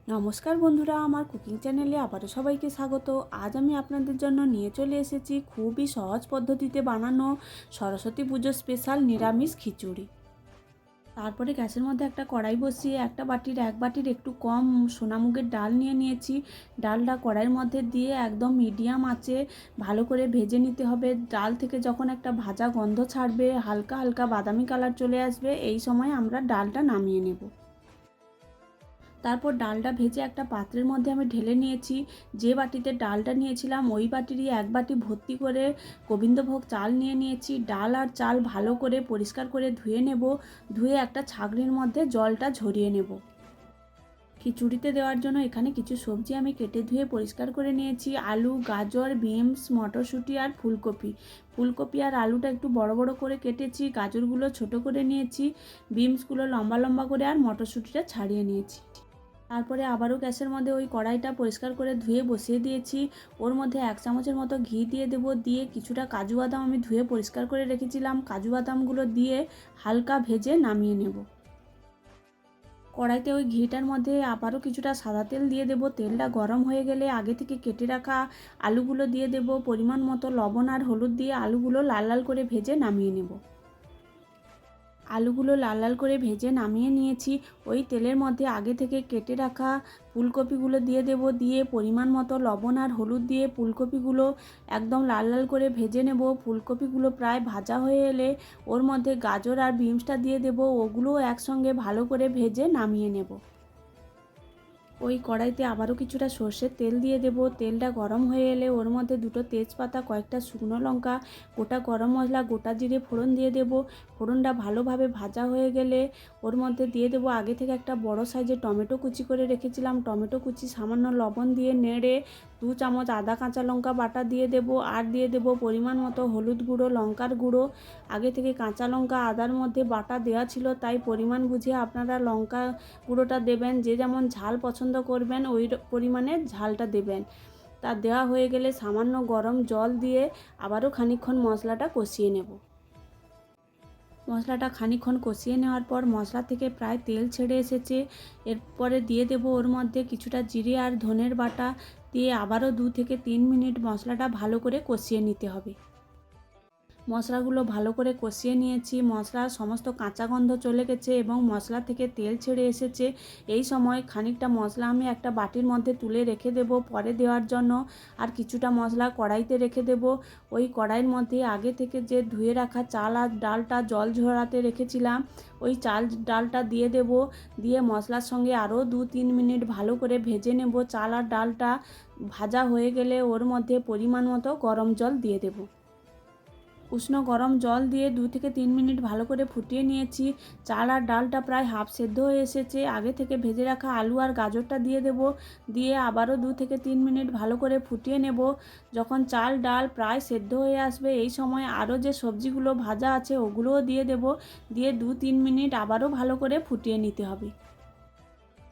নমস্কার বন্ধুরা, আমার কুকিং চ্যানেলে আবারও সবাইকে স্বাগত। আজ আমি আপনাদের জন্য নিয়ে চলে এসেছি খুবই সহজ পদ্ধতিতে বানানো সরস্বতী পুজো স্পেশাল নিরামিষ খিচুড়ি। তারপরে গ্যাসের মধ্যে একটা কড়াই বসিয়ে এক বাটির একটু কম সোনামুগের ডাল নিয়ে নিয়েছি। ডালটা কড়াইয়ের মধ্যে দিয়ে একদম মিডিয়াম আঁচে ভালো করে ভেজে নিতে হবে। ডাল থেকে যখন একটা ভাজা গন্ধ ছাড়বে, হালকা হালকা বাদামি কালার চলে আসবে, এই সময় আমরা ডালটা নামিয়ে নেব। তারপর ডালটা ভেজে একটা পাত্রের মধ্যে আমি ঢেলে নিয়েছি। যে বাটিতে ডালটা নিয়েছিলাম ওই বাটিরই এক বাটি ভর্তি করে গোবিন্দভোগ চাল নিয়ে নিয়েছি। ডাল আর চাল ভালো করে পরিষ্কার করে ধুয়ে নেব। ধুয়ে একটা ছাঁকনির মধ্যে জলটা ঝরিয়ে নেব। খিচুড়িতে দেওয়ার জন্য এখানে কিছু সবজি আমি কেটে ধুয়ে পরিষ্কার করে নিয়েছি। আলু, গাজর, বিনস, মটরশুঁটি আর ফুলকপি। ফুলকপি আর আলুটা একটু বড় বড় করে কেটেছি, গাজরগুলো ছোট করে নিয়েছি, বিনসগুলো লম্বা লম্বা করে আর মটরশুঁটিটা ছাড়িয়ে নিয়েছি। তারপরে আবারও গ্যাসের মধ্যে ওই কড়াইটা পরিষ্কার করে ধুয়ে বসিয়ে দিয়েছি। ওর মধ্যে 1 চামচের মতো ঘি দিয়ে দেব। দিয়ে কিছুটা কাজু বাদাম আমি ধুয়ে পরিষ্কার করে রেখেছিলাম, কাজু বাদামগুলো দিয়ে হালকা ভেজে নামিয়ে নেব। কড়াইতে ওই ঘিটার মধ্যে আবারও কিছুটা সাদা তেল দিয়ে দেব। তেলটা গরম হয়ে গেলে আগে থেকে কেটে রাখা আলুগুলো দিয়ে দেব। পরিমাণ মতো লবণ আর হলুদ দিয়ে আলুগুলো লাল লাল করে ভেজে নামিয়ে নেব। আলুগুলো লাল লাল করে ভেজে নামিয়ে নিয়েছি। ওই তেলের মধ্যে আগে থেকে কেটে রাখা ফুলকপিগুলো দিয়ে দেব। দিয়ে পরিমাণ মতো লবণ আর হলুদ দিয়ে ফুলকপিগুলো একদম লাল লাল করে ভেজে নেব। ফুলকপিগুলো প্রায় ভাজা হয়ে এলে ওর মধ্যে গাজর আর বিনসটা দিয়ে দেব। ওগুলোও একসঙ্গে ভালো করে ভেজে নামিয়ে নেব। ওই কড়াইতে আবারও কিছুটা সর্ষের তেল দিয়ে দেব। তেলটা গরম হয়ে এলে ওর মধ্যে দুটো তেজপাতা, কয়েকটা শুকনো লঙ্কা, গোটা গরম মশলা, গোটা জিরে ফোড়ন দিয়ে দেব। ফোড়নটা ভালোভাবে ভাজা হয়ে গেলে ওর মধ্যে দিয়ে দেব আগে থেকে একটা বড় সাইজের টমেটো কুচি করে রেখেছিলাম। টমেটো কুচি সামান্য লবণ দিয়ে নেড়ে 2 চামচ আদা কাঁচা লঙ্কা বাটা দিয়ে দেব। আর দিয়ে দেব পরিমাণ মতো হলুদ গুঁড়ো, লঙ্কার গুঁড়ো। আগে থেকে কাঁচা লঙ্কা আদার মধ্যে বাটা দেওয়া ছিল, তাই পরিমাণ বুঝে আপনারা লঙ্কা গুঁড়োটা দেবেন। যে যেমন ঝাল পছন্দ করবেন ওই পরিমাণে ঝালটা দেবেন। তা দেওয়া হয়ে গেলে সামান্য গরম জল দিয়ে আবারও খানিকক্ষণ মশলাটা কষিয়ে নেব। মশলাটা খানিকক্ষণ কষিয়ে নেওয়ার পর মশলা থেকে প্রায় তেল ছেড়ে এসেছে। এরপরে দিয়ে দেব ওর মধ্যে কিছুটা জিরে আর ধনের বাটা। দিয়ে আবারও 2 থেকে 3 মিনিট মশলাটা ভালো করে কষিয়ে নিতে হবে। মশলাগুলো ভালো করে কষিয়ে নিয়েছি। মশলার সমস্ত কাঁচা গন্ধ চলে গেছে এবং মশলা থেকে তেল ছেড়ে এসেছে। এই সময় খানিকটা মশলা আমি একটা বাটির মধ্যে তুলে রেখে দেব পরে দেওয়ার জন্য। আর কিছুটা মশলা কড়াইতে রেখে দেব। ওই কড়াইয়ের মধ্যে আগে থেকে যে ধুয়ে রাখা চাল আর ডালটা জল ঝরাতে রেখেছিলাম, ওই চাল ডালটা দিয়ে দেব। দিয়ে মশলার সঙ্গে আরও 2-3 মিনিট ভালো করে ভেজে নেব। চাল আর ডালটা ভাজা হয়ে গেলে ওর মধ্যে পরিমাণ মতো গরম জল দিয়ে দেব। উষ্ণ গরম জল দিয়ে 2 থেকে 3 মিনিট ভালো করে ফুটিয়ে নিয়েছি। চাল আর ডালটা প্রায় হাফ সেদ্ধ হয়ে এসেছে। আগে থেকে ভেজে রাখা আলু আর গাজরটা দিয়ে দেব। দিয়ে আবারও 2 থেকে 3 মিনিট ভালো করে ফুটিয়ে নেব। যখন চাল ডাল প্রায় সেদ্ধ হয়ে আসবে এই সময় আরও যে সবজিগুলো ভাজা আছে ওগুলোও দিয়ে দেব। দিয়ে 2-3 মিনিট আবারও ভালো করে ফুটিয়ে নিতে হবে।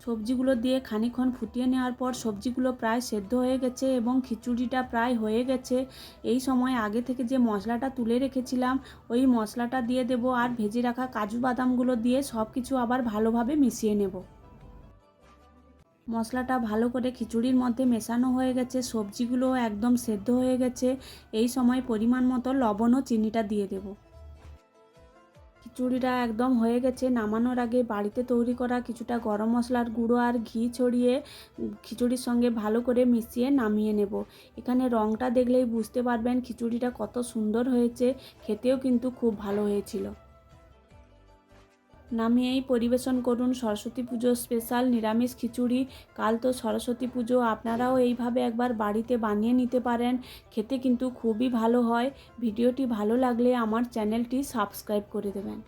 সবজিগুলো দিয়ে খানিকক্ষণ ফুটিয়ে নেওয়ার পর সবজিগুলো প্রায় সেদ্ধ হয়ে গেছে এবং খিচুড়িটা প্রায় হয়ে গেছে। এই সময় আগে থেকে যে মশলাটা তুলে রেখেছিলাম ওই মশলাটা দিয়ে দেব আর ভেজে রাখা কাজু বাদামগুলো দিয়ে সব কিছু আবার ভালোভাবে মিশিয়ে নেব। মশলাটা ভালো করে খিচুড়ির মধ্যে মেশানো হয়ে গেছে, সবজিগুলো একদম সেদ্ধ হয়ে গেছে। এই সময় পরিমাণ মতো লবণ ও চিনিটা দিয়ে দেব। খিচুড়িটা একদম হয়ে গেছে। নামানোর আগে বাড়িতে তৈরি করা কিছুটা গরম মশলার গুঁড়ো আর ঘি ছড়িয়ে খিচুড়ির সঙ্গে ভালো করে মিশিয়ে নামিয়ে নেব। এখানে রঙটা দেখলেই বুঝতে পারবেন খিচুড়িটা কত সুন্দর হয়েছে। খেতেও কিন্তু খুব ভালো হয়েছিল। নামিয়েই পরিবেশন করুন সরস্বতী পুজো স্পেশাল নিরামিষ খিচুড়ি। কাল তো সরস্বতী পুজো, আপনারাও এইভাবে একবার বাড়িতে বানিয়ে নিতে পারেন। খেতে কিন্তু খুবই ভালো হয়। ভিডিওটি ভালো লাগলে আমার চ্যানেলটি সাবস্ক্রাইব করে দেবেন।